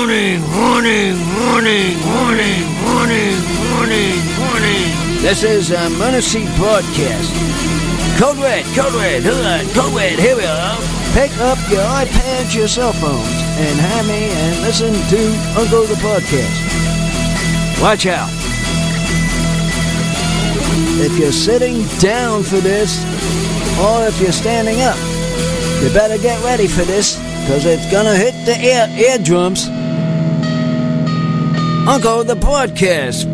This is a Muncie broadcast. Code Red, here we are. Pick up your iPads, your cell phones, and have me and listen to Uncle the Podcast. Watch out. If you're sitting down for this, or if you're standing up, you better get ready for this, because it's gonna hit the eardrums. Uncle the Podcast.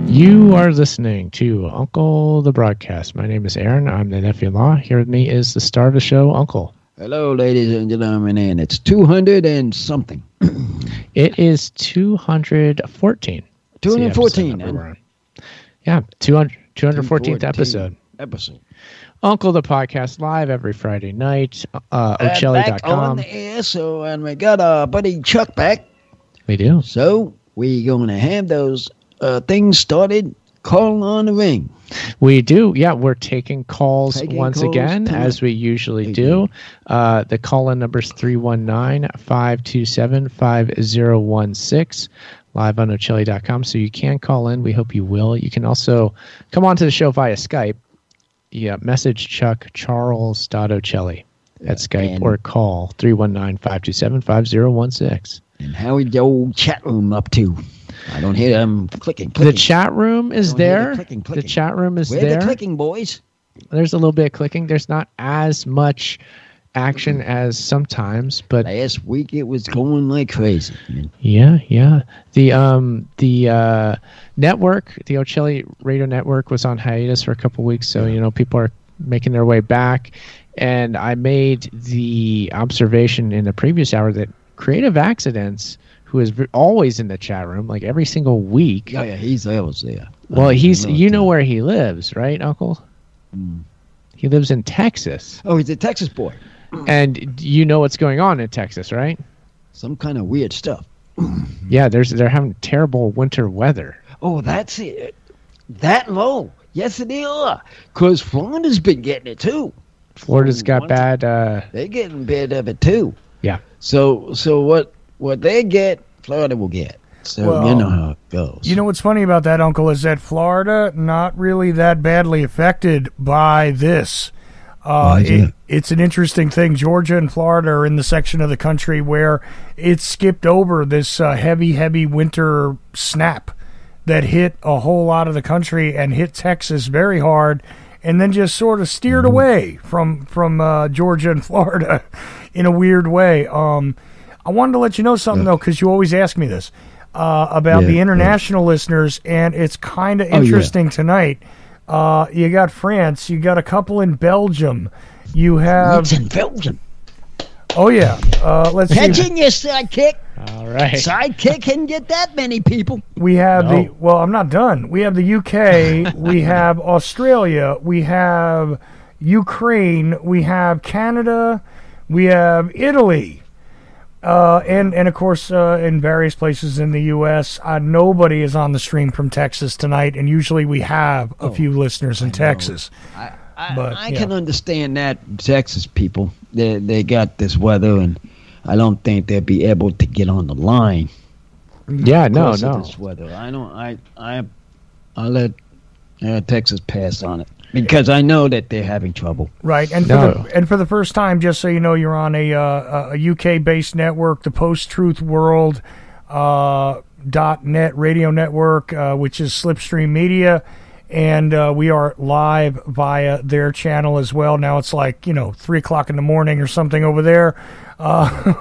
You are listening to Uncle the Broadcast. My name is Aaron. I'm the nephew-in-law. Here with me is the star of the show, Uncle. Hello, ladies and gentlemen, and it's 200 and something. It is 214. 214. Yeah, 214th episode. Uncle the Podcast, live every Friday night. Ocelli.com. Back on the air, and we got our buddy Chuck back. We do. So we're going to have those things started. Call on the ring. We do. Yeah, we're taking calls once again, tonight, as we usually do. The call-in number is 319-527-5016. Live on Ocelli.com, so you can call in. We hope you will. You can also come on to the show via Skype. Yeah, message Chuck Charles.Ocelli at Skype, or call 319-527-5016. And how is the old chat room up to? I don't hear them clicking. The chat room is there. The chat room is there. Where's the clicking, boys? There's a little bit of clicking. There's not as much action as sometimes, but last week it was going like crazy. Yeah. The network, the Ocelli Radio Network, was on hiatus for a couple weeks, so people are making their way back. And I made the observation in the previous hour that Creative Accidents, who is always in the chat room, like every single week. Yeah, he's always there. Well, you know where he lives, right, Uncle? He lives in Texas. Oh, he's a Texas boy. And you know what's going on in Texas, right? Some kind of weird stuff. Yeah, they're having terrible winter weather. Oh, that's it. That low. Yes, they are. Because Florida's been getting it, too. Florida's got bad... they're getting bad of it, too. Yeah. So what they get, Florida will get. So you know how it goes. You know what's funny about that, Uncle, is that Florida not really that badly affected by this. It's an interesting thing. Georgia and Florida are in the section of the country where it skipped over this heavy winter snap that hit a whole lot of the country and hit Texas very hard, and then just sort of steered away from Georgia and Florida in a weird way. I wanted to let you know something, though, because you always ask me this about the international listeners, and it's kind of interesting tonight. You got France. You got a couple in Belgium. You have... It's in Belgium. Oh, yeah. Let's see. Catching your sidekick. All right. Sidekick can get that many people. We have I'm not done. We have the UK. We have Australia. We have Ukraine. We have Canada. We have Italy. And of course, in various places in the U.S., nobody is on the stream from Texas tonight, and usually we have a few listeners in Texas. I can understand that, Texas people. They got this weather, and I don't think they'll be able to get on the line. Yeah, no. This weather. I'll let Texas pass on it. Because I know that they're having trouble. Right, and for the first time, just so you know, you're on a UK-based network, the Post-Truth World .net radio network, which is Slipstream Media, and we are live via their channel as well. Now it's like 3 o'clock in the morning or something over there,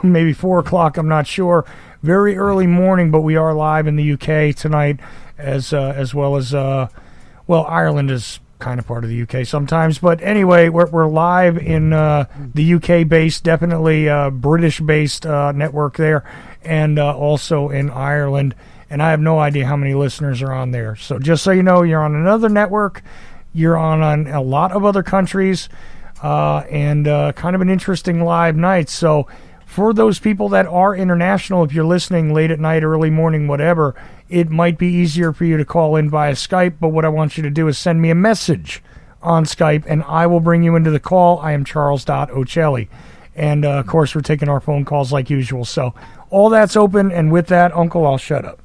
maybe 4 o'clock. I'm not sure. Very early morning, but we are live in the UK tonight, as well as Ireland is kind of part of the UK sometimes, but anyway, we're live in the UK-based, definitely British-based network there, and also in Ireland, and I have no idea how many listeners are on there. So just so you know, you're on another network, you're on a lot of other countries, and kind of an interesting live night. So for those people that are international, if you're listening late at night, early morning, whatever, it might be easier for you to call in via Skype, but what I want you to do is send me a message on Skype, and I will bring you into the call. I am Charles.Ocelli. And, of course, we're taking our phone calls like usual. So all that's open. And with that, Uncle, I'll shut up.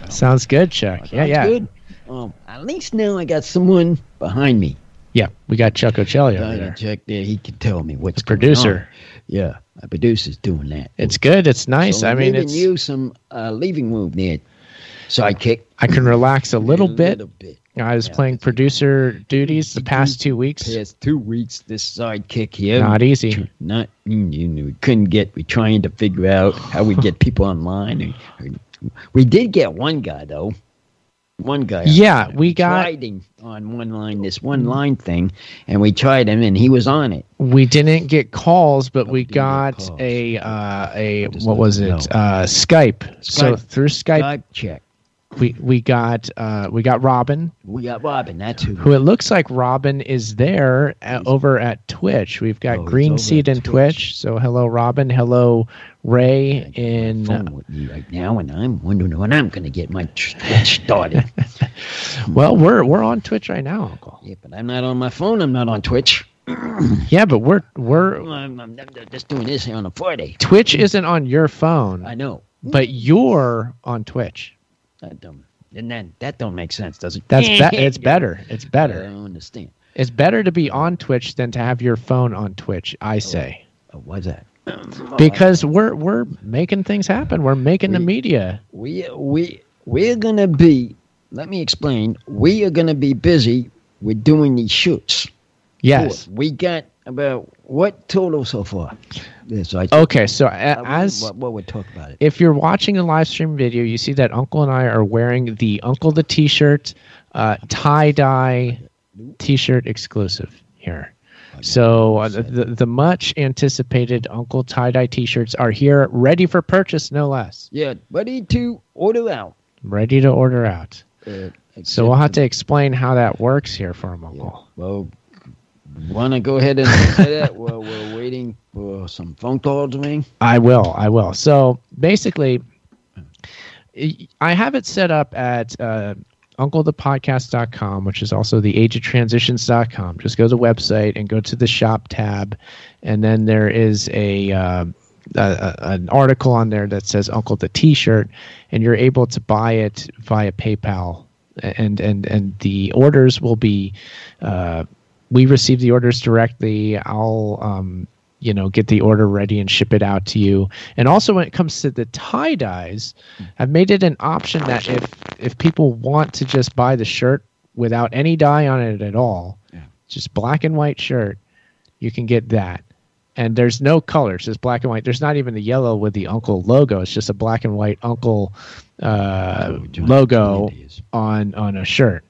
Sounds good, Chuck. Yeah. Good. At least now I got someone behind me. Yeah, we got Chuck Ocelli over there. Chuck there, he can tell me what's The producer. going on. Yeah, my producer's doing that. It's good. It's nice. So I mean, giving it's you some leaving room there, sidekick. I can relax a little bit. bit. I was playing producer duties the past 2 weeks. Past 2 weeks, this sidekick here. Not easy. Not we couldn't get. We're trying to figure out how we get people online. We did get one guy though. One guy. Yeah, we tried him on this one line thing, and we tried him, and he was on it. We didn't get calls, but we got calls. what was it? Skype. So through Skype check. we got Robin. We got Robin. That's who it looks like Robin is there over at Twitch. We've got Green Seed and Twitch. So hello, Robin. Hello, Ray. In with me right now, and I'm wondering when I'm going to get my Twitch started. Well, we're on Twitch right now, Uncle. Yeah, but I'm not on my phone. I'm not on Twitch. Yeah, but we're I'm just doing this here on a Friday. Twitch isn't on your phone. I know, but you're on Twitch. That don't make sense, does it? It's better. It's better. I don't understand. It's better to be on Twitch than to have your phone on Twitch. I say. Why's that? Because we're making things happen. We're making the media. We're gonna be. Let me explain. We are gonna be busy with doing these shoots. Yes. We got about what total so far? Okay, so as what would talk about it? If you're watching the live stream video, you see that Uncle and I are wearing the Uncle the T-shirt, tie-dye T-shirt exclusive here. So the much anticipated Uncle tie-dye T-shirts are here, ready for purchase, no less. Yeah, ready to order out. Ready to order out. So we'll have to explain how that works here for him, Uncle. Yeah. Well, want to go ahead and say that? Well, we're waiting for some phone calls to ring. I will. So basically, I have it set up at UncleThePodcast.com, which is also the AgeOfTransitions.com. Just go to the website and go to the shop tab, and then there is an article on there that says Uncle the T-shirt, and you're able to buy it via PayPal, and the orders will be. We receive the orders directly. I'll, get the order ready and ship it out to you. And also when it comes to the tie-dyes, I've made it an option that if people want to just buy the shirt without any dye on it at all, just black and white shirt, you can get that. And there's no colors. It's black and white. There's not even the yellow with the Uncle logo. It's just a black and white Uncle logo on a shirt.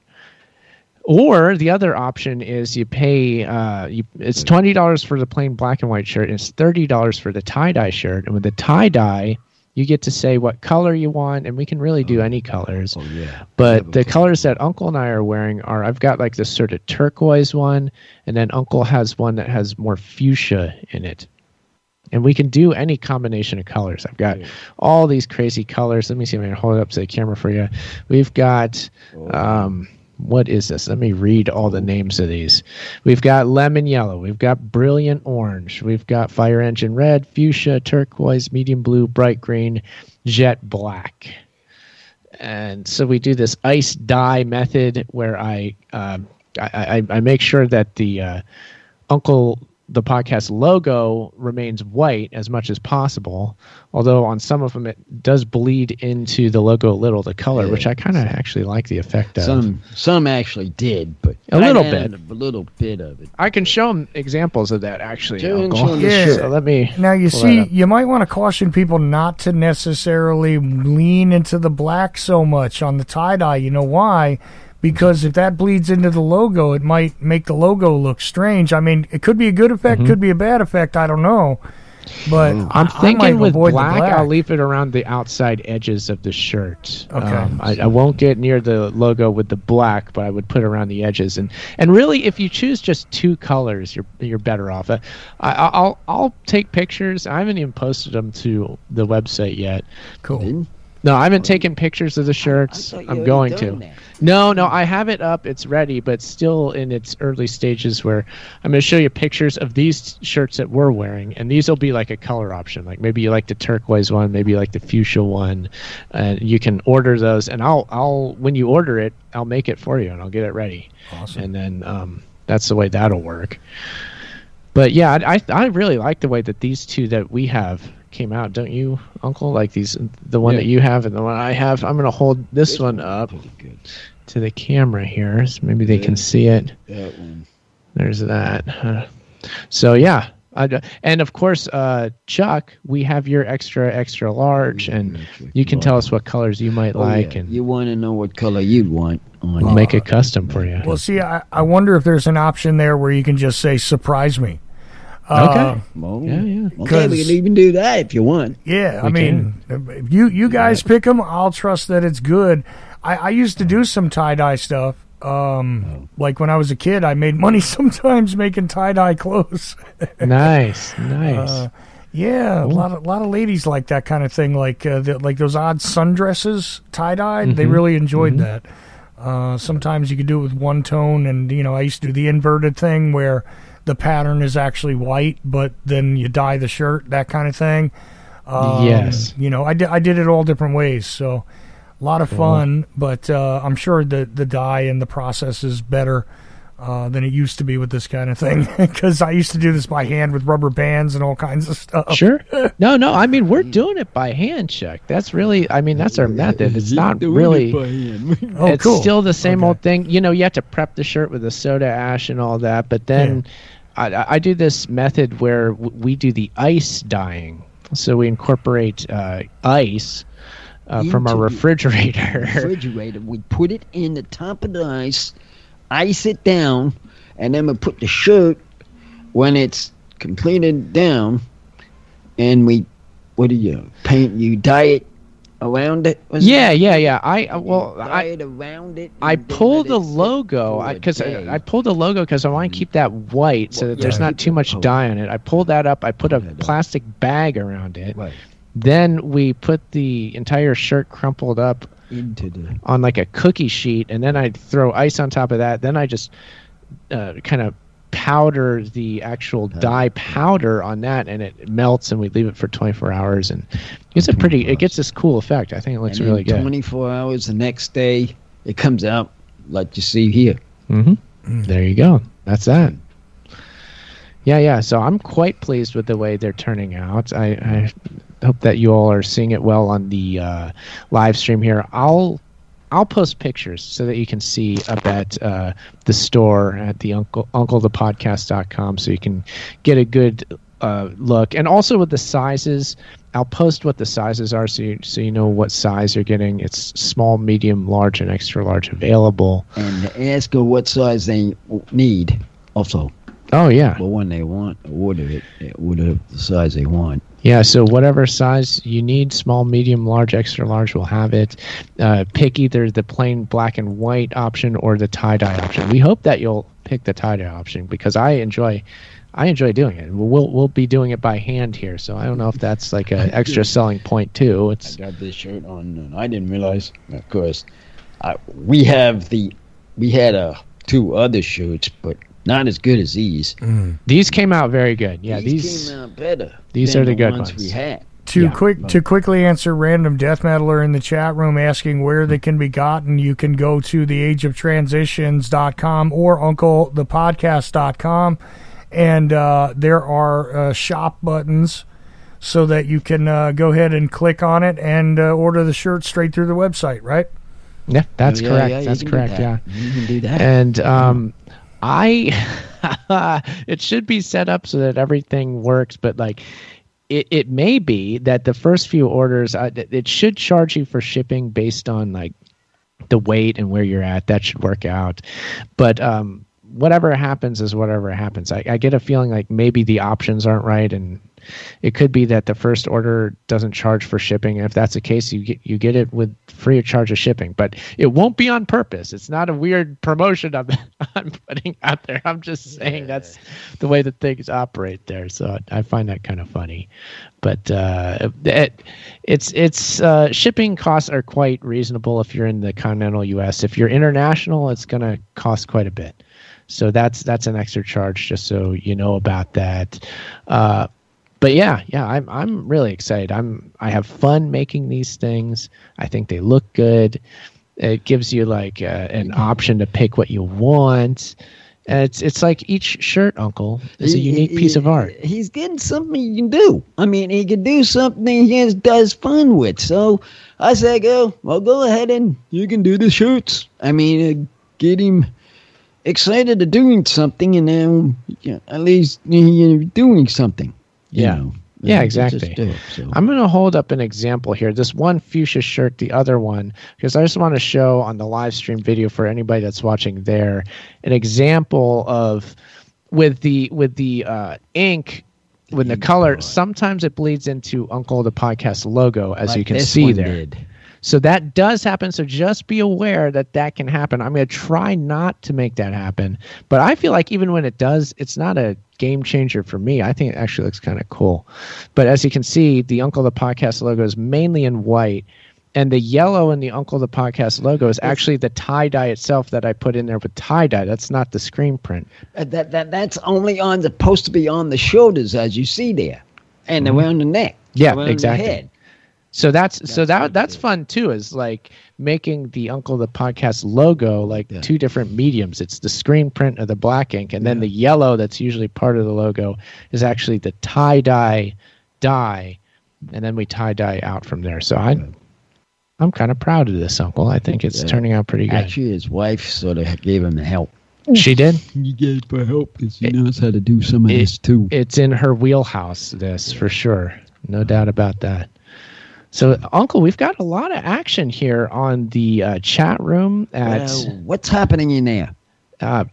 Or the other option is you pay, it's $20 for the plain black and white shirt, and it's $30 for the tie-dye shirt. And with the tie-dye, you get to say what color you want, and we can really do any colors. But the colors that Uncle and I are wearing are, I've got like this sort of turquoise one, and then Uncle has one that has more fuchsia in it. And we can do any combination of colors. I've got all these crazy colors. Let me see if I can hold it up to the camera for you. We've got... what is this? Let me read all the names of these. We've got lemon yellow. We've got brilliant orange. We've got fire engine red, fuchsia, turquoise, medium blue, bright green, jet black. And so we do this ice dye method where I make sure that the Uncle the podcast logo remains white as much as possible, although on some of them it does bleed into the logo a little, the color, which I kind of actually like the effect of. Some actually did, but a little bit of it. I can show them examples of that actually. Yeah. So let me. Now you see, you might want to caution people not to necessarily lean into the black so much on the tie dye. You know why? Because if that bleeds into the logo, it might make the logo look strange. I mean, it could be a good effect, could be a bad effect. I don't know. But I'm thinking with black, black, I'll leave it around the outside edges of the shirt. Okay. I won't get near the logo with the black, but I would put it around the edges. And really, if you choose just two colors, you're better off. I'll take pictures. I haven't even posted them to the website yet. Cool. No, I haven't taken pictures of the shirts. I thought you I'm already going done to. that. No, I have it up. It's ready, but still in its early stages where I'm going to show you pictures of these shirts that we're wearing, and these will be like a color option. Like maybe you like the turquoise one, maybe you like the fuchsia one, and you can order those. And I'll when you order it, I'll make it for you, and I'll get it ready. Awesome. And then that's the way that'll work. But yeah, I really like the way that these two that we have came out, don't you, Uncle? Like the one that you have and the one I have. I'm going to hold this one up to the camera here, so maybe they can see it. That one. There's that. So yeah, and of course, Chuck, we have your extra large, and you can tell us what colors you might like, and you want to know what color you'd want on we'll make it custom for you. Well, see, I wonder if there's an option there where you can just say "surprise me." Okay. Well, Yeah. okay, we can even do that if you want. Yeah, I We mean, if you guys pick them, I'll trust that it's good. I used to do some tie-dye stuff. Like when I was a kid, I made money sometimes making tie-dye clothes. Nice. Yeah, a lot of ladies like that kind of thing, like those odd sundresses tie-dyed. They really enjoyed that. Sometimes you could do it with one tone, and I used to do the inverted thing where the pattern is actually white, but then you dye the shirt, that kind of thing. Yes. I did it all different ways, so a lot of fun, but I'm sure the dye and the process is better than it used to be with this kind of thing, because I used to do this by hand with rubber bands and all kinds of stuff. Sure. No, I mean, we're doing it by hand, Chuck. That's really, that's our method. It's not really, Oh, it's cool. still the same old thing. You have to prep the shirt with the soda ash and all that, but then I do this method where we do the ice dyeing. So we incorporate ice from our refrigerator. We put it in the top of the ice it down, and then we put the shirt when it's completed down, and we paint? You dye it around it? Yeah. Dye it around it. I and then pull let the it sit logo for a because day. I pulled the logo because I want to keep that white so that there's not too much dye on it. I pulled that up. I put a plastic bag around it. Right. Then we put the entire shirt crumpled up Into the on like a cookie sheet, and then I throw ice on top of that. Then I just kind of powder the actual dye powder on that, and it melts, and we leave it for 24 hours, and it gets this cool effect. I think it looks and really in good. 24 hours, the next day, it comes out like you see here. There you go. That's that. Yeah. So I'm quite pleased with the way they're turning out. I hope that you all are seeing it well on the live stream here. I'll post pictures so that you can see up at the store at the unclethepodcast.com, so you can get a good look. And also with the sizes, I'll post what the sizes are so you know what size you're getting. It's small, medium, large, and extra large available. And ask her what size they need also. Oh, yeah. Well, when they want, order the size they want. Yeah, so whatever size you need, small, medium, large, extra large, we'll have it. Pick either the plain black and white option or the tie-dye option. We hope that you'll pick the tie-dye option because I enjoy doing it. We'll be doing it by hand here, so I don't know if that's like an extra selling point too. I got this shirt on, and I didn't realize, of course, we had two other shirts, but not as good as these. These came out very good. Yeah, these came out better. These than are the good ones ones. we had. To quickly answer Random Death Metaler in the chat room asking where they can be gotten, you can go to theageoftransitions.com or unclethepodcast.com, and there are shop buttons so that you can go ahead and click on it and order the shirt straight through the website, right? Yeah, that's correct. Yeah, That's you can do correct. that. Yeah. You can do that. And it should be set up so that everything works, but like it may be that the first few orders, it should charge you for shipping based on like the weight and where you're at. That should work out. But whatever happens is whatever happens. I get a feeling like maybe the options aren't right, and It could be that the first order doesn't charge for shipping. And if that's the case, you get it with free of charge of shipping. But it won't be on purpose. It's not a weird promotion I'm putting out there. I'm just saying that's the way that things operate there. So I find that kind of funny. But it's shipping costs are quite reasonable if you're in the continental U.S. If you're international, it's going to cost quite a bit. So that's an extra charge, just so you know about that. But yeah, I'm really excited. I have fun making these things. I think they look good. It gives you like an option to pick what you want. And it's like each shirt, Uncle, is a unique piece of art. He's getting something you can do. I mean, he can do something he does fun with. So I say, go ahead and you can do the shirts. I mean, get him excited to doing something, and then at least you're doing something. Yeah, exactly. I'm going to hold up an example here. This one fuchsia shirt, the other one, because I just want to show on the live stream video for anybody that's watching there an example of with the ink, with the color. Sometimes it bleeds into Uncle the Podcast logo, as like you can see there. So that does happen. So just be aware that can happen. I'm going to try not to make that happen. But I feel like even when it does, it's not a game changer for me. I think it actually looks kind of cool. But as you can see, the Uncle the Podcast logo is mainly in white. And the yellow in the Uncle the Podcast logo is actually the tie-dye itself that I put in there with tie-dye. That's not the screen print. That's only supposed to be on the shoulders, as you see there. And around the neck. Yeah, exactly. The head. So that's fun too, is like making the Uncle the Podcast logo like two different mediums. It's the screen print of the black ink, and then the yellow that's usually part of the logo is actually the tie-dye dye, and then we tie-dye out from there. So I'm kind of proud of this, Uncle. I think it's turning out pretty good. Actually, his wife sort of gave him the help. She did? You gave her help because she knows how to do some of this too. It's in her wheelhouse, this, for sure. No doubt about that. So, Uncle, we've got a lot of action here on the chat room. What's happening in there?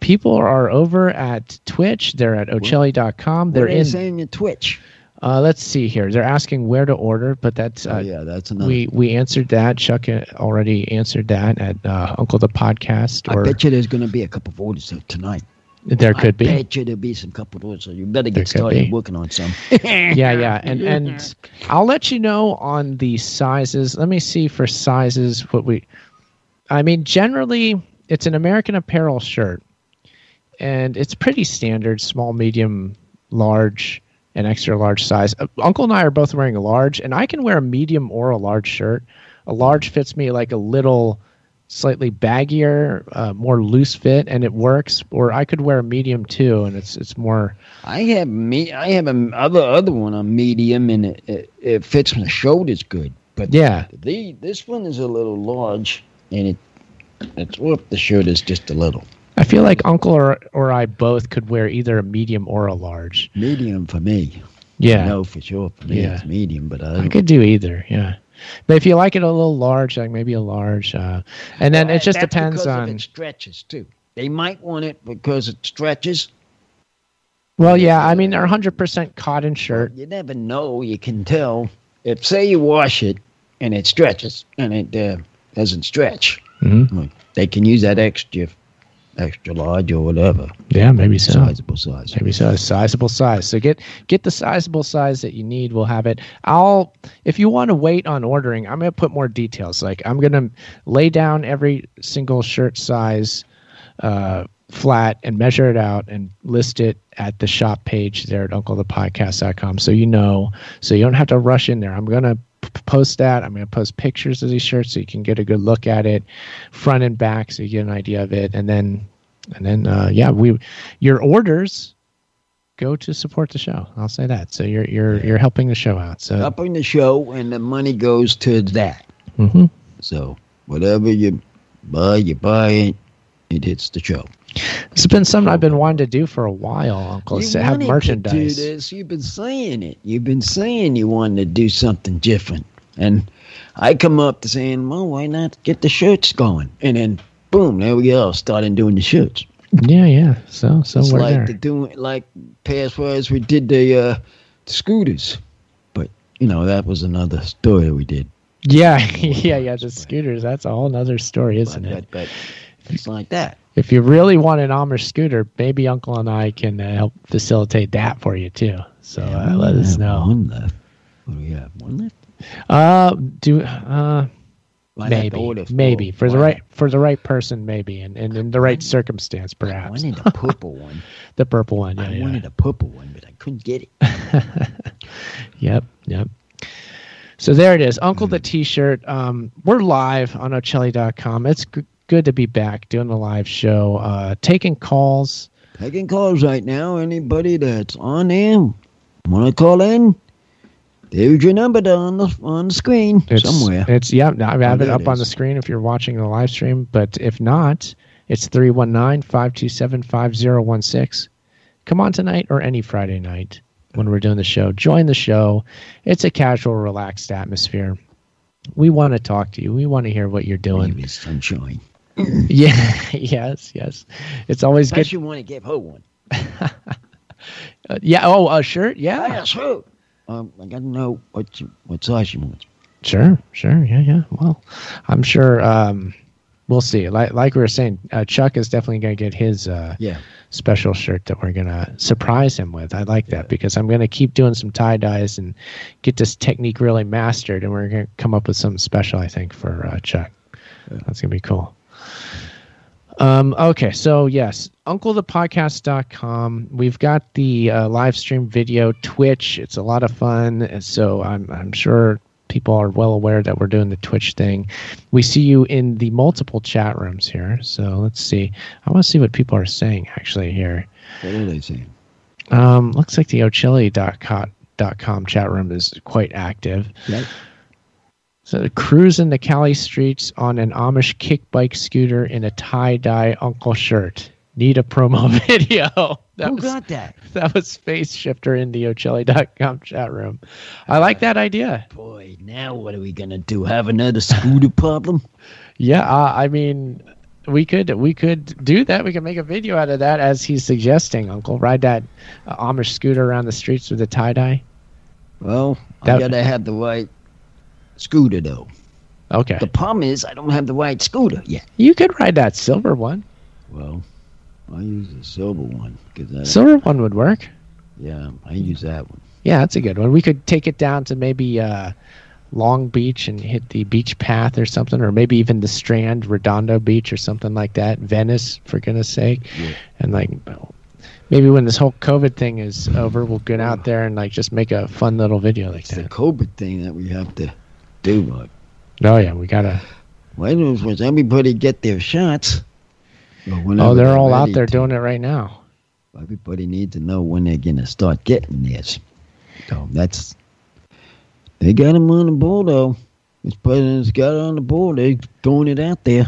People are over at Twitch. They're at Ochelli.com. They're in saying at Twitch. Let's see here. They're asking where to order, but that's that's another. We answered that. Chuck already answered that at Uncle the Podcast. I bet you there's going to be a couple of orders tonight. There could be. I bet you there'll be some couple of orders, so you better get started working on some. Yeah. And I'll let you know on the sizes. Let me see for sizes generally it's an American Apparel shirt, and it's pretty standard, small, medium, large, and extra large size. Uncle and I are both wearing a large, and I can wear a medium or a large shirt. A large fits me like a little slightly baggier, more loose fit, and it works. Or I could wear a medium too, and it's more. I have other one on medium, and it fits my shoulders good. But this one is a little large, and it's up the shoulders just a little. I feel like Uncle or I both could wear either a medium or a large. Medium for me. Yeah. I know for sure for me it's medium, but I could do either. Yeah. But if you like it a little large, like maybe a large, and then it just depends on. It stretches too. They might want it because it stretches. Well, yeah, I mean they're 100% cotton shirt. Well, you never know. You can tell if, say, you wash it and it stretches and it doesn't stretch. Mm-hmm. They can use that extra large or whatever. Yeah, maybe so. Sizable size. Maybe so. Sizable size. So get the sizable size that you need. We'll have it. If you want to wait on ordering, I'm going to put more details. Like I'm going to lay down every single shirt size flat and measure it out and list it at the shop page there at UncleThePodcast.com. So you don't have to rush in there. I'm going to post that. I'm going to post pictures of these shirts so you can get a good look at it, front and back, so you get an idea of it. And then your orders go to support the show. I'll say that. So you're helping the show out. So helping the show, and the money goes to that. Mm-hmm. So whatever you buy it. It hits the show. It's been something I've been wanting to do for a while, Uncle. To have merchandise. To do this. You've been saying it. You've been saying you wanted to do something different, and I come up to saying, "Well, why not get the shirts going?" And then, boom, there we go. Starting doing the shirts. Yeah. So it's we're like there. Like past wise, we did the scooters, but that was another story we did. Yeah, yeah. The scooters. That's a whole nother story, isn't it? But it's like that. If you really want an Amish scooter, maybe Uncle and I can help facilitate that for you too. So let us know. One left. What do we have? One left? Maybe for the right person, maybe, and in the right circumstance, perhaps. I wanted a purple one. The purple one. Yeah, I wanted a purple one, but I couldn't get it. Yep. So there it is, Uncle the T-shirt. We're live on Ocelli.com. It's good to be back doing the live show, taking calls. Taking calls right now. Anybody that's on there want to call in? There's your number on the screen somewhere. I have it up on the screen if you're watching the live stream. But if not, it's 319-527-5016. Come on tonight or any Friday night when we're doing the show. Join the show. It's a casual, relaxed atmosphere. We want to talk to you. We want to hear what you're doing. Maybe sunshine. Yeah. Yes. It's always good. Especially when I give her one. Yeah. Oh, a shirt. Yeah. Yes, sure. I got to know what size she wants. Sure. Yeah. Well, I'm sure. We'll see. Like we were saying, Chuck is definitely going to get his special shirt that we're going to surprise him with. I like that because I'm going to keep doing some tie-dyes and get this technique really mastered, and we're going to come up with something special, I think, for Chuck. Yeah. That's going to be cool. Okay, so yes, UncleThePodcast.com. We've got the live stream video, Twitch. It's a lot of fun, so I'm sure people are well aware that we're doing the Twitch thing. We see you in the multiple chat rooms here, so let's see. I want to see what people are saying actually here. What are they saying? Looks like the Ocelli.com chat room is quite active. Yep. So cruising the Cali streets on an Amish kick bike scooter in a tie-dye uncle shirt. Need a promo video. Who got that? That was Space Shifter in the Ocelli.com chat room. I like that idea. Boy, now what are we going to do? Have another scooter problem? Yeah, I mean, we could do that. We could make a video out of that as he's suggesting, Uncle. Ride that Amish scooter around the streets with a tie-dye. Well, I got to have the right scooter, though. Okay. The problem is I don't have the right scooter yet. You could ride that silver one. Well, I use the silver one. Silver one would work. Yeah, I use that one. Yeah, that's a good one. We could take it down to maybe Long Beach and hit the beach path or something, or maybe even the Strand, Redondo Beach or something like that. Venice, for goodness sake. Yeah. And maybe when this whole COVID thing is over, we'll get out there and just make a fun little video like that. It's the COVID thing that we have to do, bud. Oh yeah, we gotta. Why does everybody get their shots? Oh, they're all out there doing it right now. Everybody needs to know when they're gonna start getting theirs. So they got them on the board, though. This president's got it on the board. They're throwing it out there.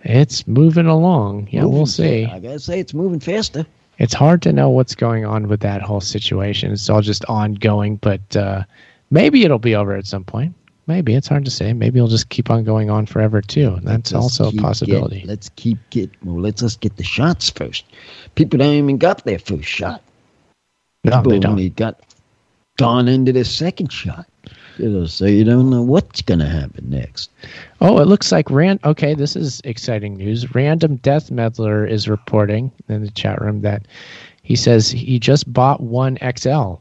It's moving along. Yeah, we'll see. I gotta say, it's moving faster. It's hard to know what's going on with that whole situation. It's all just ongoing, but maybe it'll be over at some point. Maybe. It's hard to say. Maybe it'll just keep on going on forever, too. That's also a possibility. Let's just get the shots first. People don't even got their first shot. No, People they don't. only got gone into their second shot. So you don't know what's going to happen next. Oh, it looks like okay, this is exciting news. Random Death Meddler is reporting in the chat room that he says he just bought one XL.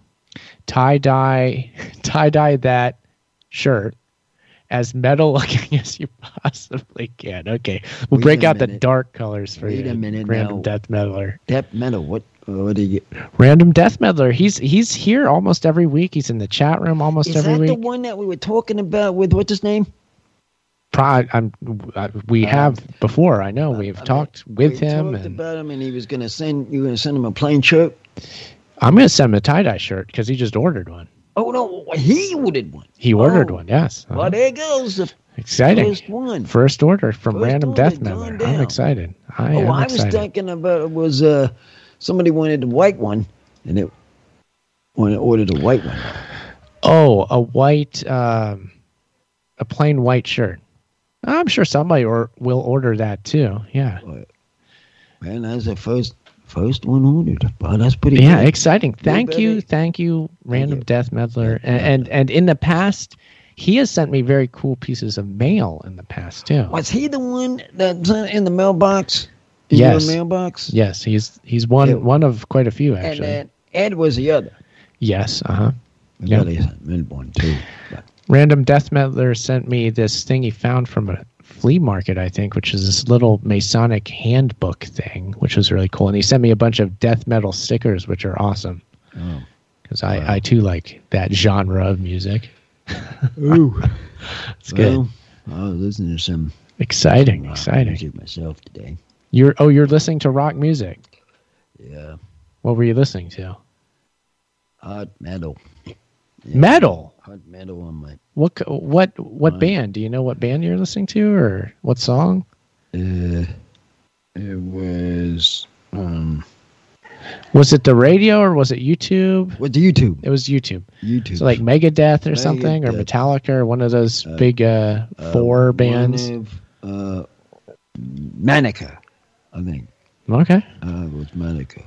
Tie-dye that shirt as metal looking as you possibly can. Okay, we'll break out the dark colors for you. Random Death Meddler. Death Meddler, what do you get? Random Death Meddler. He's here almost every week. He's in the chat room almost every week. Is that the one that we were talking about with what's his name? We have before. I know we've talked with him. We talked about him, and you were going to send him a plain shirt. I'm going to send him a tie-dye shirt because he just ordered one. Oh, no, he ordered one. He ordered one, yes. Well, there goes the exciting first one. First order from Random Death Meddler. I'm excited. I was thinking about somebody wanted the white one, and it ordered a white one. Oh, a white, a plain white shirt. I'm sure somebody will order that too. Yeah. Man, that's the first first one ordered. Wow, that's pretty Yeah, good. exciting. Thank better- you, Random you. Death Meddler. And in the past, he has sent me very cool pieces of mail in the past too. Was he the one that's in the mailbox? In Yes. your mailbox? Yes, he's one of quite a few And actually. then Ed was the other. Yes, uh-huh. The Yeah. other one too. But Random Death Meddler sent me this thing he found from a flea market, I think, which is this little Masonic handbook thing, which was really cool. And he sent me a bunch of death metal stickers, which are awesome. Oh. Because I too like that genre of music. Ooh. It's good. Well, I was listening to some Exciting, rock exciting. music myself today. You're listening to rock music. Yeah. What were you listening to? Hot metal. Yeah. Metal. Hot metal on my What band? Do you know what band you're listening to, or what song? it was Was it the radio or was it YouTube? what the YouTube. It was YouTube. YouTube. So like Megadeth or something, or Megadeth. Metallica, or one of those big four bands. One of, Manica, I think. Okay. It was Manica.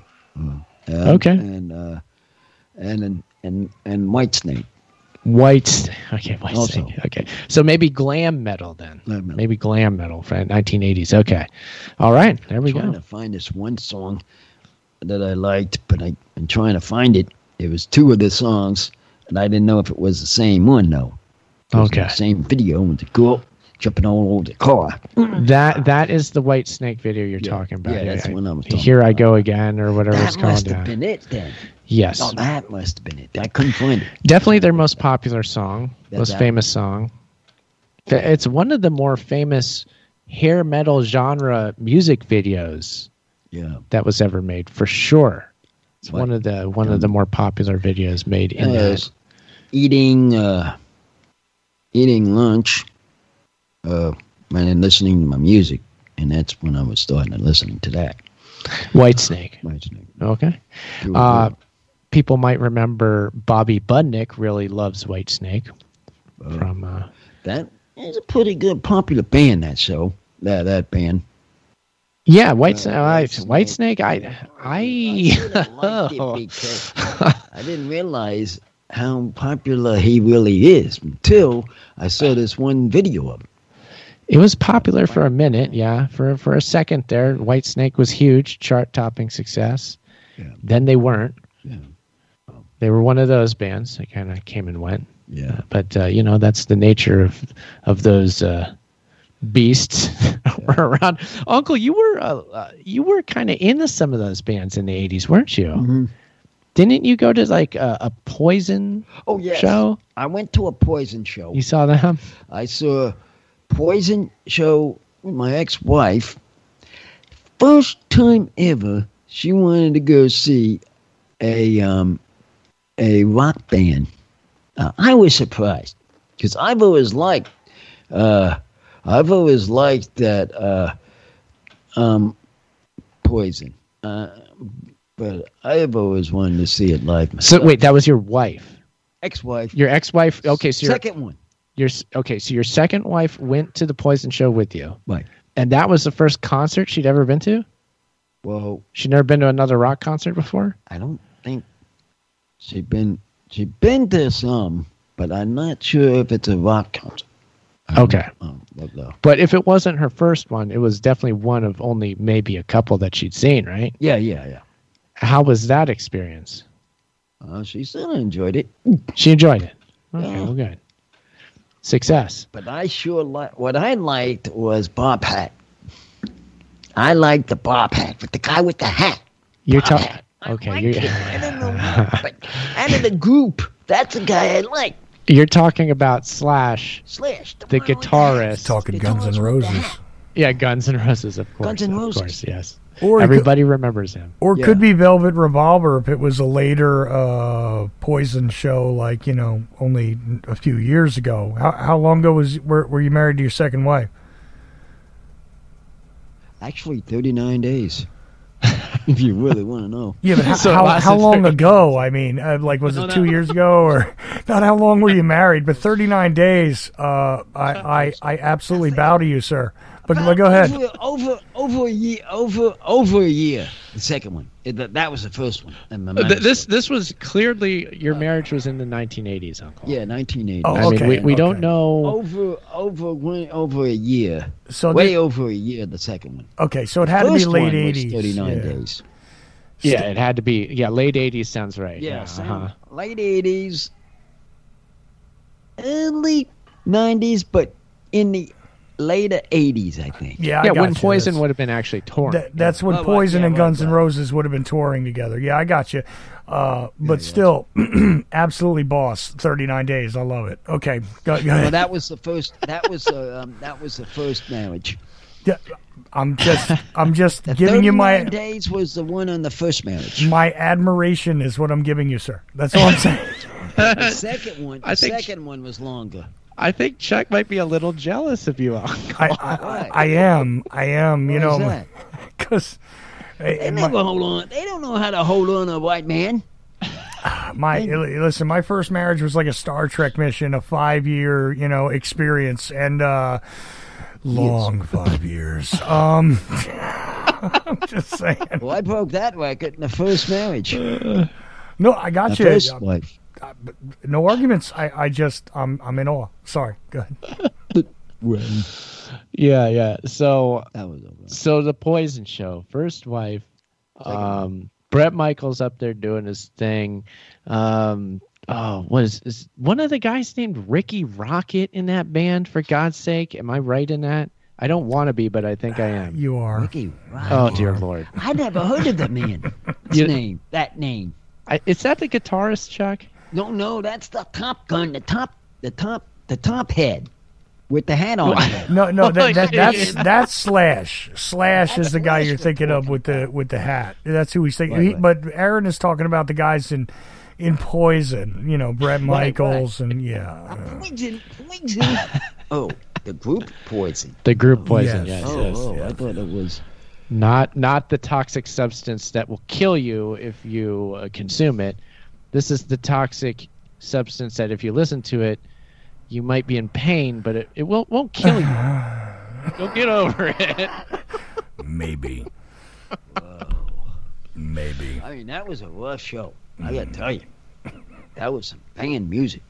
Okay. And Whitesnake. Whitesnake. Also. Okay. So maybe glam metal then. Glam metal. Maybe glam metal from 1980s. Okay. All right. There we Trying go. to find this one song that I liked, but I'm trying to find it. It was two of the songs, and I didn't know if it was the same one though. It was Okay. the same video with the girl jumping all over the car. That is the Whitesnake video you're talking about. yeah, that's the one I was talking Here I Go Again, or whatever it's That called. must have Yeah. been it then. Yes. Oh, that must have been it. I couldn't find it. Definitely their most popular song, That's most that famous song. It's one of the more famous hair metal genre music videos Yeah. that was ever made, for sure. It's What? one of the more popular videos made in that. Eating lunch, and then listening to my music, and that's when I was starting to listen to that. Whitesnake. Whitesnake. Okay. It was good. People might remember Bobby Budnick really loves Whitesnake from That is a pretty good popular band. That show, that band. yeah, Whitesnake. Whitesnake. I liked it because I didn't realize how popular he really is until I saw this one video of it. It was popular for a minute, yeah. For a second there, Whitesnake was huge, chart-topping success. Yeah. Then they weren't. Yeah. They were one of those bands that kind of came and went. Yeah. But that's the nature of those beasts around. Uncle, you were kind of into some of those bands in the 80s, weren't you? Mm-hmm. Didn't you go to like a Poison Oh yes. show? I went to a Poison show. You saw them? I saw a Poison show with my ex-wife. First time ever, she wanted to go see a rock band. I was surprised because I've always liked that Poison, but I've always wanted to see it live myself. So wait, that was your wife. Ex-wife. Your ex-wife. Okay, so Second one. So your second wife went to the Poison show with you, Right. and that was the first concert she'd ever been to. Well, She'd never been to another rock concert before. I don't think she'd been to some, but I'm not sure if it's a rock concert. Okay, But, but if it wasn't her first one, it was definitely one of only maybe a couple that she'd seen, right? yeah. How was that experience? She still enjoyed it, She enjoyed it. Okay, Yeah. well, good. Success. but I sure what I liked was Bob Hat. I liked the Bob Hat with the guy with the hat. You're Bob talking. Hat. I Okay, liked you're, him. I don't know why, but out of the group, that's the guy I like. you're talking about Slash, Slash, the one with guitarist. Talking Guitars Guns N' with the Roses. hat. Yeah, Guns N' Roses, of course. Guns N' Of Roses. course, yes. Or Everybody remembers him. Or Yeah. could be Velvet Revolver if it was a later Poison show, like, only a few years ago. How long ago were you married to your second wife? Actually, 39 days. If you really want to know. Yeah, but So it how lasted long 30 ago? I mean, like, was it 2 years ago, or not? How long were you married? But 39 days. I absolutely bow to you, sir. But go ahead. Over a year. The second one. That was the first one. This was clearly your marriage was in the 1980s, Uncle. Yeah, 1980. Oh, I okay. mean, we don't know. Over a year. So over a year. The second one. Okay, so it had to be First late one was 80s. 39 days. Yeah, it had to be. Yeah, late 80s sounds right. Yeah, uh-huh. late 80s, early 90s, but in the later 80s, I think. Yeah, Yeah, I got when you. Poison That's- would have been actually touring. That's when Well, Poison and Guns N' right. Roses would have been touring together. Yeah, I got you. But still, absolutely boss. 39 days. I love it. Okay, go Well, ahead. that was the first. That was the first marriage. Yeah, I'm just The giving you 39 my days was the one on the first marriage. admiration is what I'm giving you, sir. That's all I'm saying. The second one. I The think- second one was longer. I think Chuck might be a little jealous of you, Uncle. I am. You Why know, is that? because They never hold on. They don't know how to hold on to a white man. listen, my first marriage was like a Star Trek mission, a 5-year, experience, and long 5 years. I'm just saying. Well, I broke that record in the first marriage. No, I got My you. first wife. No arguments. I'm in awe. Sorry. Go ahead. Yeah. So That was over. So the Poison show, first wife, Bret Michaels up there doing his thing. What is one of the guys named Ricky Rocket in that band? For God's sake, am I right in that? I don't want to be, but I think I am. You are. Ricky Rocket. Oh dear Lord! I never heard of the man. His You- name. That name. Is that the guitarist, Chuck? No, that's the Top Gun. The top head with the hat on. No, that's Slash. Slash is the guy you're thinking of with the hat. That's who he's thinking. Right. But Aaron is talking about the guys in Poison. Bret Michaels right. and yeah. Poison. Oh, the group Poison. The group Poison. Yes. Yes. I thought it was. Not the toxic substance that will kill you if you consume it. This is the toxic substance that if you listen to it, you might be in pain, but it won't kill you. You'll get over it. Maybe. Maybe. I mean, that was a rough show. I gotta tell you, that was some banging music.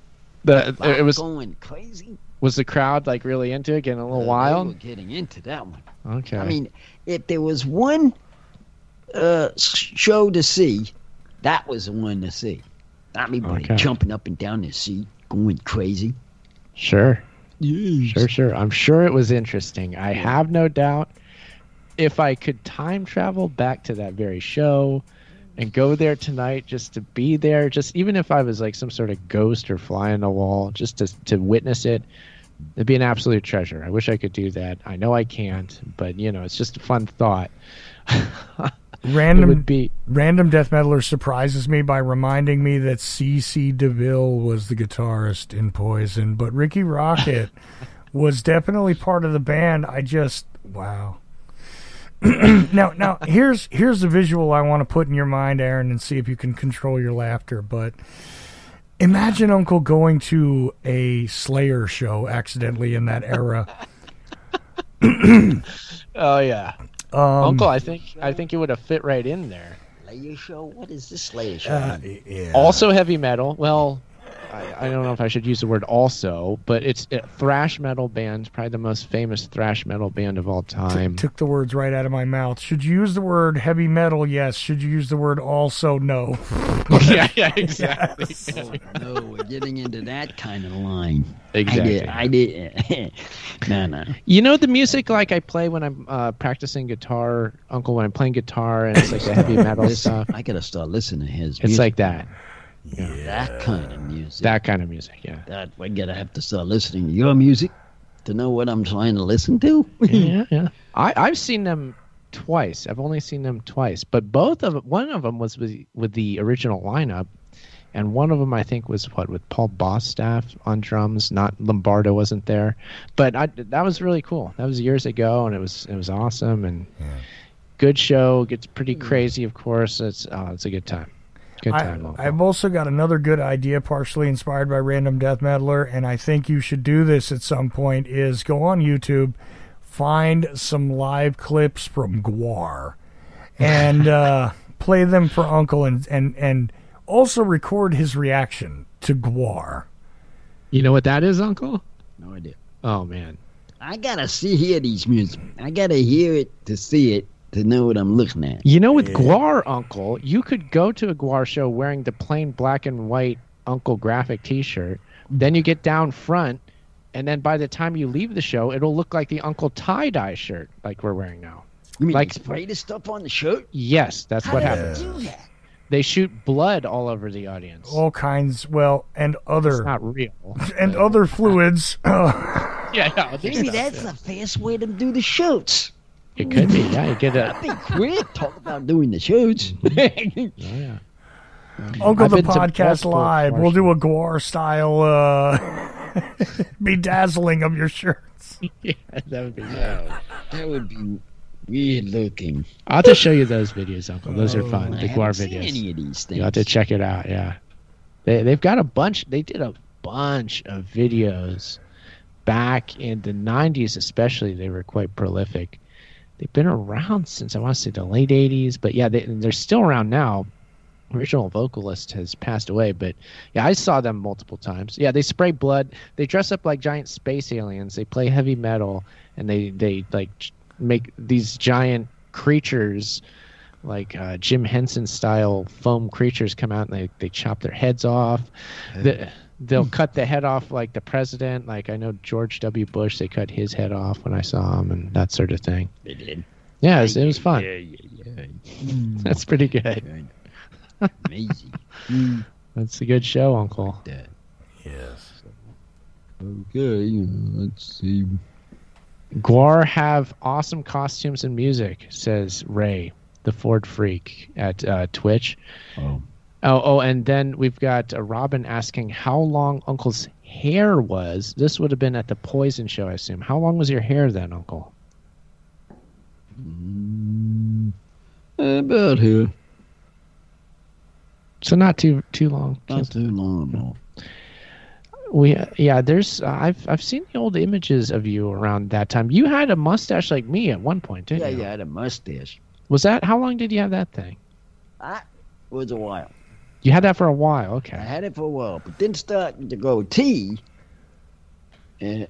It was going crazy. Was the crowd like really into it, getting a little They wild? were getting into that one. Okay. I mean, if there was one show to see, that was the one to see. Everybody Okay. jumping up and down the seat, going crazy. Sure. Yes. Sure. I'm sure it was interesting. I have no doubt. If I could time travel back to that very show and go there tonight just to be there, just even if I was like some sort of ghost or fly on the wall, just to witness it, it'd be an absolute treasure. I wish I could do that. I know I can't, but it's just a fun thought. It would be Random Death Metaler surprises me by reminding me that C.C. DeVille was the guitarist in Poison, but Ricky Rocket was definitely part of the band. Wow. Now here's the visual I want to put in your mind, Aaron, and see if you can control your laughter. But imagine Uncle going to a Slayer show accidentally in that era. Oh yeah. Uncle, I think it would have fit right in there. Slayer show? What is this Slayer show? Yeah. Also heavy metal. Well, I don't know if I should use the word also, but it's a thrash metal band, probably the most famous thrash metal band of all time. Took the words right out of my mouth. Should you use the word heavy metal? Yes. Should you use the word also? No. yeah, exactly. Oh, no, we're getting into that kind of line. Exactly. I did. No. The music like I play when I'm practicing guitar, Uncle, when I'm playing guitar, and it's like the heavy metal stuff. I gotta start listening to his music. It's like that. That kind of music. That kind of music, yeah. That I gotta have to start listening to your music to know what I'm trying to listen to. yeah. I've seen them twice. I've only seen them twice, but one of them was with the original lineup, and one of them I think was with Paul Bostaph on drums. Not Lombardo wasn't there, but that was really cool. That was years ago, and it was awesome and good show. Gets pretty crazy, of course. It's a good time. Good time. I've also got another good idea, partially inspired by Random Death Metaler, and I think you should do this at some point, is go on YouTube, find some live clips from Gwar and play them for Uncle and also record his reaction to Gwar. You know what that is, Uncle? No idea. Oh, man. I gotta hear these music. I gotta hear it to see it to know what I'm looking at. You know, with Gwar, Uncle, you could go to a Gwar show wearing the plain black and white Uncle graphic T-shirt. Then you get down front, and then by the time you leave the show, it'll look like the Uncle tie-dye shirt like we're wearing now. You mean like they spray this stuff on the shirt? Yes, that's what How do happens. they do that? They shoot blood all over the audience. All kinds, well, and It's other not real. and other fluids. Yeah, Maybe that's the fast way to do the shoots. it could be. Yeah, you get That'd a. be quick. Talk about doing the shoots. Yeah. Uncle I've the been to Podcast multiple Live. Gwar We'll do a Gwar style bedazzling of your shirts. Yeah, that would be. That would be weird looking. I'll have to show you those videos, Uncle. Those are fun. I The haven't Gwar seen videos. any of these things. You'll have to check it out. Yeah, they've got a bunch. They did a bunch of videos back in the '90s, especially. They were quite prolific. They've been around since I want to say the late '80s, but yeah, they're still around now. Original vocalist has passed away, but yeah, I saw them multiple times. Yeah, they spray blood. They dress up like giant space aliens. They play heavy metal, and they like make these giant creatures, like Jim Henson style foam creatures, come out and they chop their heads off. They'll cut the head off like the president. Like I know George W. Bush, they cut his head off when I saw him and that sort of thing. They did. Yeah, it was fun. Yeah. That's pretty good. Amazing. That's a good show, Uncle. Yes. Okay, let's see. Gwar have awesome costumes and music, says Ray, the Ford Freak at Twitch. Oh, and then we've got Robin asking how long Uncle's hair was. This would have been at the Poison show, I assume. How long was your hair then, Uncle? About here. So not too long. Not too long, no. There's I've seen the old images of you around that time. You had a mustache like me at one point, didn't you? Yeah, I had a mustache. Was that how long did you have that thing? That was a while. You had that for a while, I okay. had it for a while, but then started to go tea, and it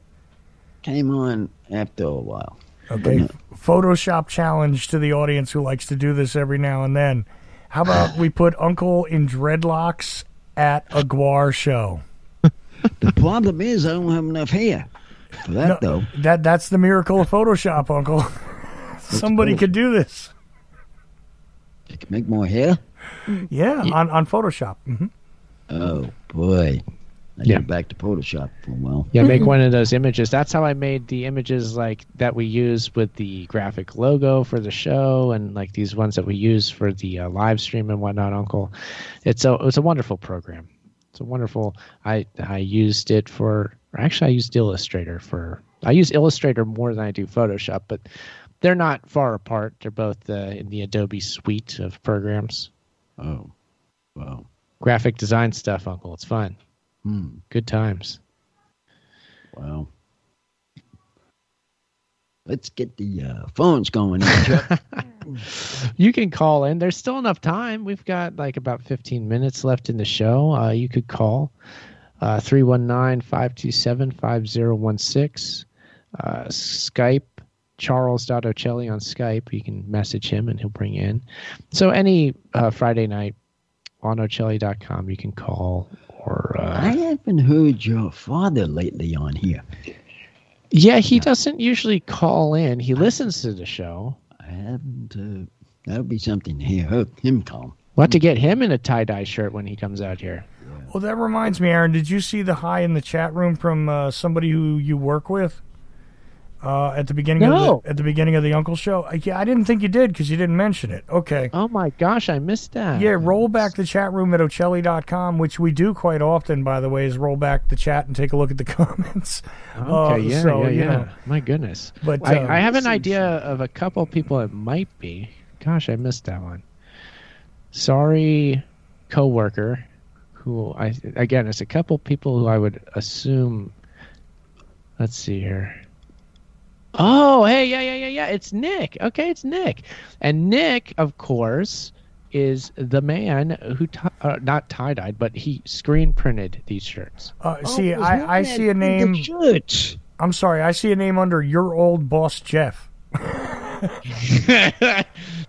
came on after a while. Okay. Photoshop challenge to the audience who likes to do this every now and then. How about we put Uncle in dreadlocks at a Gwar show? The problem is I don't have enough hair for that, though. That's the miracle of Photoshop, Uncle. Somebody could do this. I can make more hair. Yeah, on Photoshop. Mm-hmm. Oh boy, I Yeah. get back to Photoshop for a while. Yeah, make one of those images. That's how I made the images like that we use with the graphic logo for the show, and like these ones that we use for the live stream and whatnot. Uncle, it's a wonderful program. It's a wonderful. I used it for. Or actually, I used Illustrator for. I use Illustrator more than I do Photoshop, but they're not far apart. They're both in the Adobe suite of programs. Oh, wow. Graphic design stuff, Uncle. It's fun. Good times. Wow. Let's get the phones going here, Chuck. You can call in. There's still enough time. We've got like about 15 minutes left in the show. You could call 319-527-5016. Skype, Charles.Ocelli on Skype. You can message him and he'll bring you in. So any Friday night on Ocelli.com, you can call. Or I haven't heard your father lately on here. yeah, he doesn't usually call in. He listens to the show. I haven't. That would be something to hear him call. We'll have to get him in a tie-dye shirt when he comes out here. Well, that reminds me, Aaron, did you see the hi in the chat room from somebody who you work with at the beginning No. of the Uncle show? I didn't think you did because you didn't mention it. Okay. Oh my gosh, I missed that. Yeah, roll back the chat room at Ocelli.com, which we do quite often, by the way, is roll back the chat and take a look at the comments. Okay, yeah. you know. My goodness. But I have an idea of a couple people it might be. Gosh, I missed that one. Sorry, coworker, who it's a couple people who I would assume. Let's see here. Oh, hey, yeah. It's Nick. Okay, it's Nick. And Nick, of course, is the man who not tie-dyed, but he screen printed these shirts. See, I see a name. I'm sorry, I see a name under your old boss, Jeff.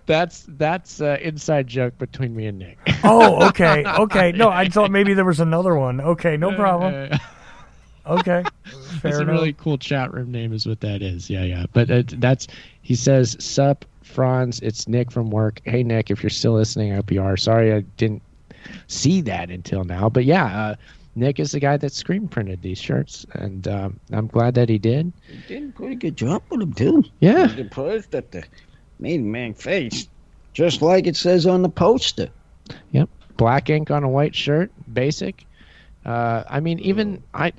That's inside joke between me and Nick. Oh, okay. No, I thought maybe there was another one. Okay, no problem. Okay, fair It's a enough. really cool chat room name is what that is. Yeah. But he says, sup, Franz, it's Nick from work. Hey, Nick, if you're still listening, I hope you are. Sorry I didn't see that until now. But yeah, Nick is the guy that screen printed these shirts, and I'm glad that he did. He did a pretty good job with them, too. Yeah. I'm surprised that the main man face, just like it says on the poster. Yep. Black ink on a white shirt, basic. I mean, even I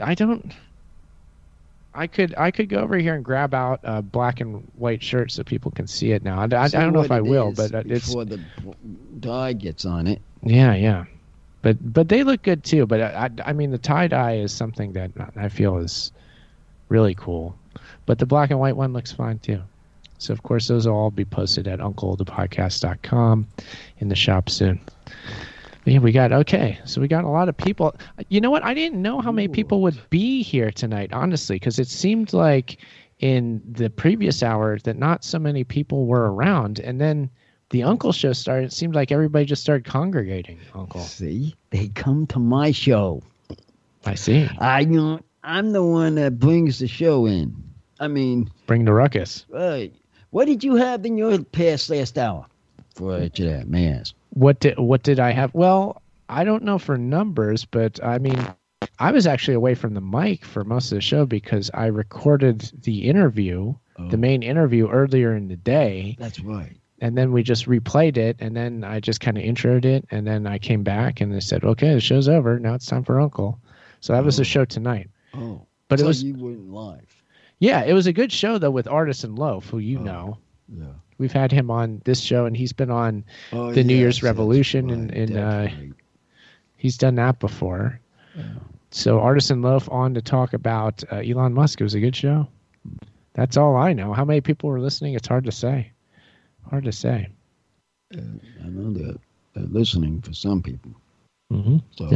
could go over here and grab out a black and white shirt so people can see it now. I don't know if I will, but it's before the dye gets on it. Yeah. But they look good too. But I mean, the tie dye is something that I feel is really cool. But the black and white one looks fine too. So of course those will all be posted at unclethepodcast.com in the shop soon. Yeah, we got a lot of people. You know what? I didn't know how many people would be here tonight, honestly, because it seemed like in the previous hour that not so many people were around. And then the Uncle show started. It seemed like everybody just started congregating, Uncle. See? They come to my show. I see. I'm the one that brings the show in. I mean... Bring the ruckus. Right. What did you have in your last hour? For that, man. What did I have? Well, I don't know for numbers, but I mean, I was actually away from the mic for most of the show because I recorded the interview, the main interview earlier in the day. That's right. And then we just replayed it, and then I just kind of introed it, and then I came back and they said, okay, the show's over. Now it's time for Uncle. So that was the show tonight. Oh. But so it was... you weren't live. Yeah, it was a good show, though, with Artisan Loaf, who you know. Yeah. We've had him on this show, and he's been on the New Year's Revolution, and he's done that before. Yeah. So Artisan Loaf on to talk about Elon Musk. It was a good show. That's all I know. How many people were listening? It's hard to say. I know that they're listening for some people. Mm-hmm. So.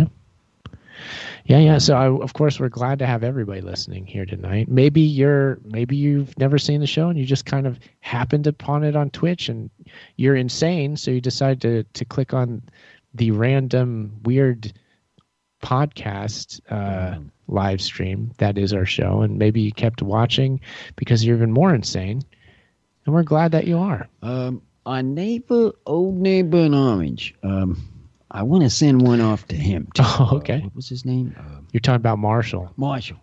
Yeah. So of course we're glad to have everybody listening here tonight. Maybe you've never seen the show and you just kind of happened upon it on Twitch and you're insane, so you decide to click on the random weird podcast live stream that is our show, and maybe you kept watching because you're even more insane, and we're glad that you are. Our old neighbor in Orange. I want to send one off to him, too. Oh, okay. What was his name? You're talking about Marshall. Marshall.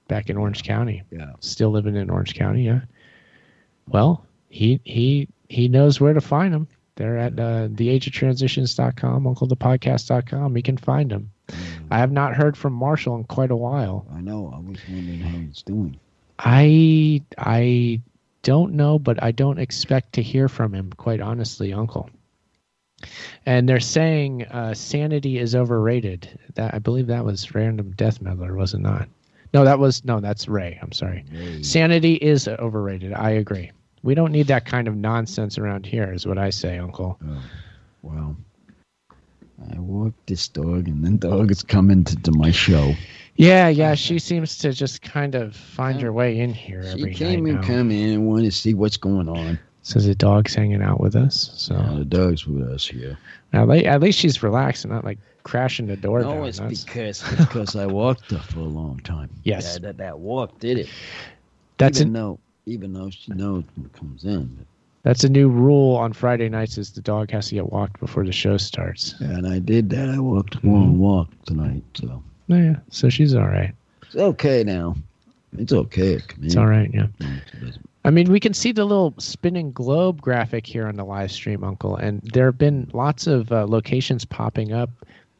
Back in Orange County. Yeah. Still living in Orange County, yeah. Well, he knows where to find them. They're at theageoftransitions.com, unclethepodcast.com. He can find them. I have not heard from Marshall in quite a while. I know. I was wondering how he's doing. I don't know, but I don't expect to hear from him, quite honestly, Uncle. And they're saying sanity is overrated. That I believe that was Random Death Meddler, was it not? No, that's Ray. I'm sorry. Ray. Sanity is overrated. I agree. We don't need that kind of nonsense around here, is what I say, Uncle. Oh, well, I walk this dog, and then dog is coming to my show. Yeah. She seems to just kind of find her way in here every night. She came in and wanted to see what's going on. So the dog's hanging out with us. So the dog's with us here. Now, at least she's relaxed and not like crashing the door down. No, it's because I walked her for a long time. Yes. That walk did it. Even though she knows when it comes in. But. That's a new rule on Friday nights is the dog has to get walked before the show starts. Yeah, and I did that. I walked a long walk tonight. So. Yeah, so she's all right. It's okay now. It's okay. It's all right, yeah. I mean, we can see the little spinning globe graphic here on the live stream, Uncle, and there have been lots of locations popping up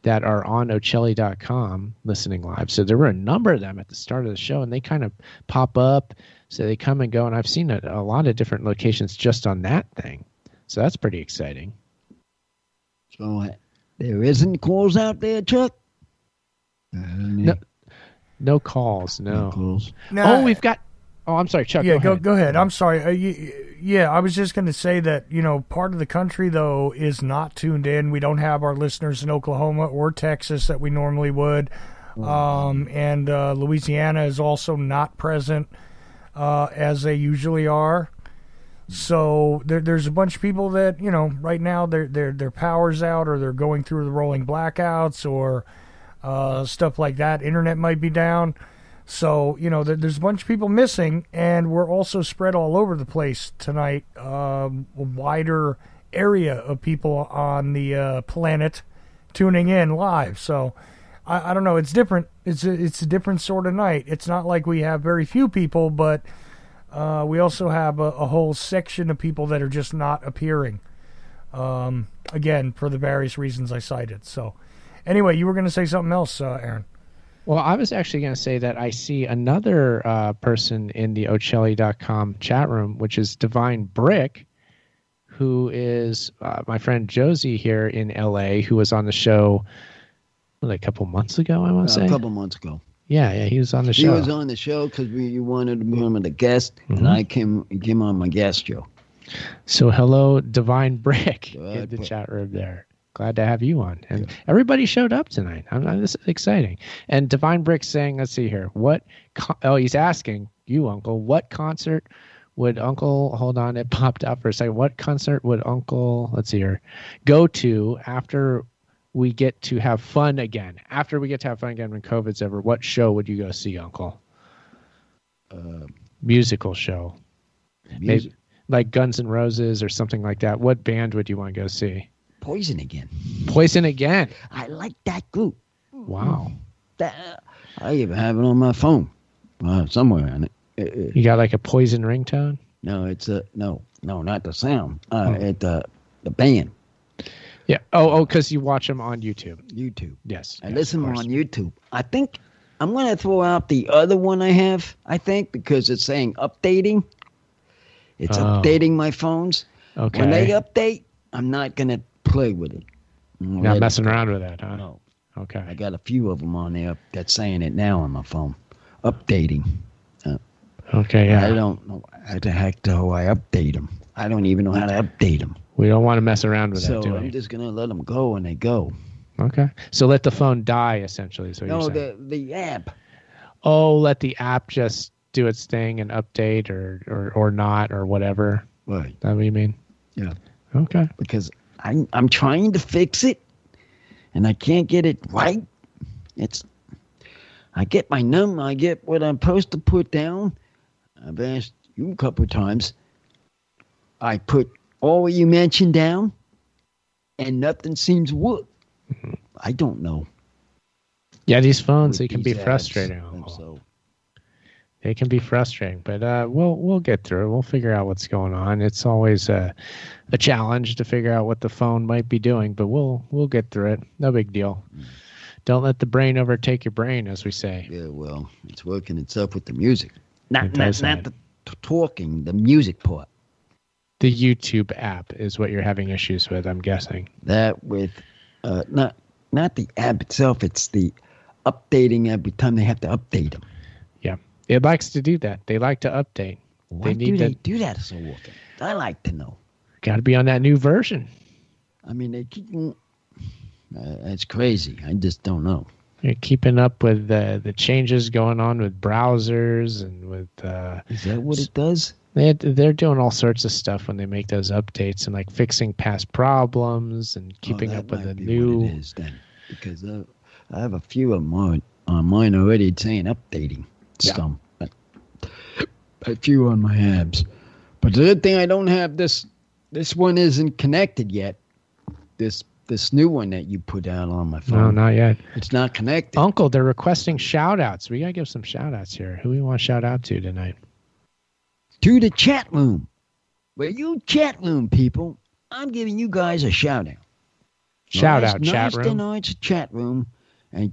that are on Ocelli.com listening live. So there were a number of them at the start of the show, and they kind of pop up, so they come and go, and I've seen a lot of different locations just on that thing. So that's pretty exciting. So there isn't calls out there, Chuck? No calls, no. No calls. Oh, we've got... Oh, I'm sorry, Chuck. Yeah, go go ahead. I'm sorry. I was just going to say that, part of the country, though, is not tuned in. We don't have our listeners in Oklahoma or Texas that we normally would. And Louisiana is also not present as they usually are. So there's a bunch of people that, right now their power's out, or they're going through the rolling blackouts, or stuff like that. Internet might be down. So, there's a bunch of people missing, and we're also spread all over the place tonight. A wider area of people on the planet tuning in live. So, I don't know. It's different. It's a different sort of night. It's not like we have very few people, but we also have a whole section of people that are just not appearing. Again, for the various reasons I cited. So, anyway, you were going to say something else, Aaron. Well, I was actually going to say that I see another person in the Ochelli.com chat room, which is Divine Brick, who is my friend Josie here in L.A., who was on the show a couple months ago, I want to say. A couple months ago. Yeah, he was on the show. He was on the show because you wanted him as a guest, and I came on my guest show. So hello, Divine Brick, in the chat room there. Glad to have you on. And everybody showed up tonight. This is exciting. And Divine Brick saying, let's see here. He's asking you, Uncle, what concert would Uncle, hold on, it popped up for a second. What concert would Uncle, let's see here, go to after we get to have fun again? After we get to have fun again when COVID's over, what show would you go see, Uncle? Musical show. Maybe, like Guns N' Roses or something like that. What band would you want to go see? Poison Again. Poison Again. I like that group. Wow. I even have it on my phone, somewhere on it. You got like a Poison ringtone? No, it's no, not the sound. The band. Yeah. Oh, because you watch them on YouTube. YouTube. Yes. I listen on YouTube. I think I'm going to throw out the other one I have. I think because it's saying updating. It's updating my phones. Okay. When they update, I'm not going to play with it. Not messing around with that, huh? No. Okay. I got a few of them on there that's saying it now on my phone. Updating. Okay, yeah. I don't know how the heck do I update them. I don't even know how to update them. We don't want to mess around with that, do So we? I'm just going to let them go and they go. Okay. So let the phone die, essentially, is what you're saying. The app. Oh, let the app just do its thing and update or not or whatever. Right. Is that what you mean? Yeah. Okay. Because I'm trying to fix it, and I can't get it right. I get my number, I get what I'm supposed to put down. I've asked you a couple of times. I put all you mentioned down, and nothing seems to work. Mm-hmm. I don't know. Yeah, these phones, they with can these be apps, frustrating. and so They can be frustrating, but we'll get through it. We'll figure out what's going on. It's always a challenge to figure out what the phone might be doing, but we'll get through it. No big deal. Don't let the brain overtake your brain, as we say. Yeah, well, it's working itself with the music. Not that. the talking, the music part. The YouTube app is what you're having issues with, I'm guessing. That with not the app itself, it's the updating every time they have to update them. Yeah. It likes to do that. They like to update. Why do they do that so often? I like to know. Got to be on that new version. I mean, they keep... it's crazy. I just don't know. You're keeping up with the changes going on with browsers and with... Is that what it does? They're doing all sorts of stuff when they make those updates and like fixing past problems and keeping up with the new... What it is then. Because I have a few of mine on mine already saying updating. Yeah. Some. A few on my apps. But the good thing I don't have this one isn't connected yet. This new one that you put out on my phone. No, not yet. It's not connected. Uncle, they're requesting shout-outs. We got to give some shout-outs here. Who we want to shout out to tonight? To the chat room. Well, you chat room people, I'm giving you guys a shout-out. Shout-out, chat room. Tonight's chat room. And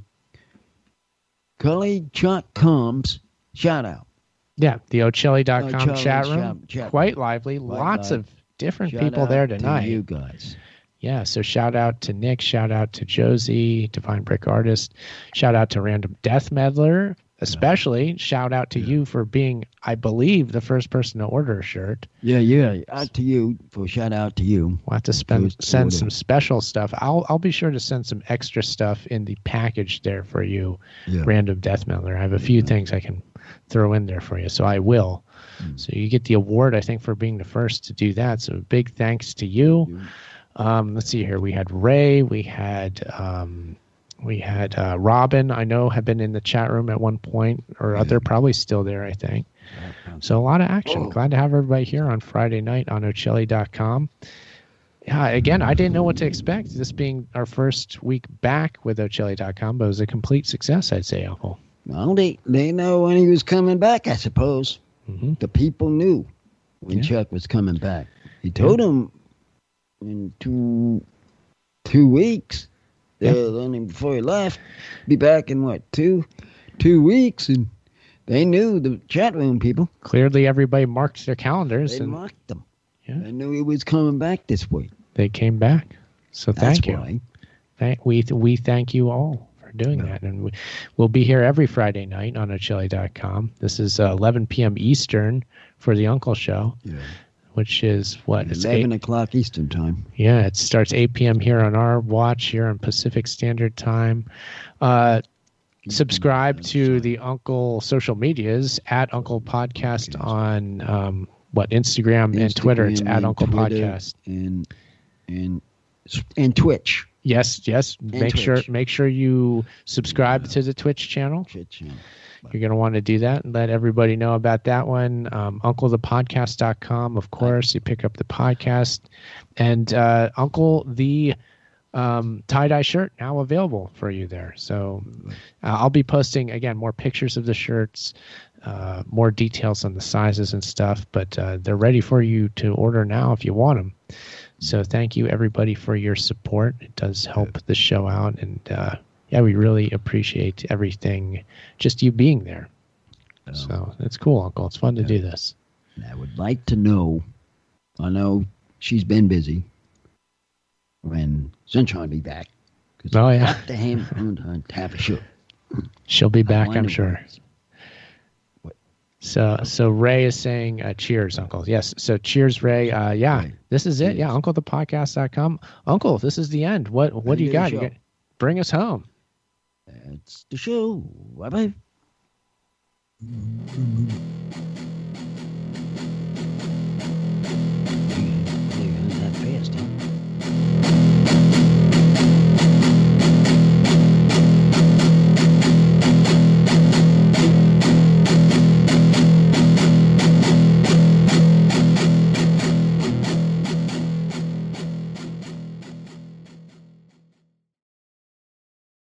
Cully Chuck Combs, shout-out. Yeah, the Ochelli.com Ochelli chat room. chat Quite room. lively. Quite Lots live. of different Shout people out there to tonight. you guys. Yeah, so shout out to Nick, shout out to Josie, Divine Brick Artist, shout out to Random Death Meddler, especially shout out to you for being, I believe, the first person to order a shirt. Yeah. Out to you for shout out to you. We'll have to send some special stuff. I'll be sure to send some extra stuff in the package there for you, Random Death Mailer. I have a few things I can throw in there for you, so I will. So you get the award, I think, for being the first to do that. So big thanks to you. Let's see here. We had Ray. We had Robin. I know had been in the chat room at one point or other. Probably still there, I think. So a lot of action. Glad to have everybody here on Friday night on Ochelli.com. Yeah, again, I didn't know what to expect. This being our first week back with Ochelli.com, but it was a complete success, I'd say, Uncle. Well, they know when he was coming back, I suppose. Mm-hmm. The people knew when Chuck was coming back. He told them in two weeks. Then before he left, be back in what, two weeks, and they knew, the chat room people. Clearly, everybody marked their calendars. They marked them. Yeah. They knew he was coming back this week. They came back. So thank you. We thank you all for doing that, and we'll be here every Friday night on Ochelli.com. This is 11 p.m. Eastern for the Uncle Show. Yeah. Which is what? 11 o'clock Eastern time. Yeah, it starts 8 p.m. here on our watch here on Pacific Standard Time. Subscribe to the Uncle social medias at Uncle Podcast on Instagram and Twitter. It's at Uncle Podcast and Twitch. Yes. And Make sure you subscribe to the Twitch channel. You're going to want to do that and let everybody know about that one. UncleThePodcast.com, of course. You pick up the podcast. And Uncle, the tie-dye shirt now available for you there. So I'll be posting, again, more pictures of the shirts, more details on the sizes and stuff. But they're ready for you to order now if you want them. So thank you, everybody, for your support. It does help the show out. And we really appreciate everything, just you being there. So it's cool, Uncle. It's fun to do this. I would like to know, I know she's been busy, when Sunshine will be back. Have to have a show. She'll be back, I'm sure. So Ray is saying, cheers, Uncle. Yes. So cheers, Ray. This is it. Yeah. UncleThePodcast.com. Uncle, this is the end. What do you got? Bring us home. That's the show. Bye-bye.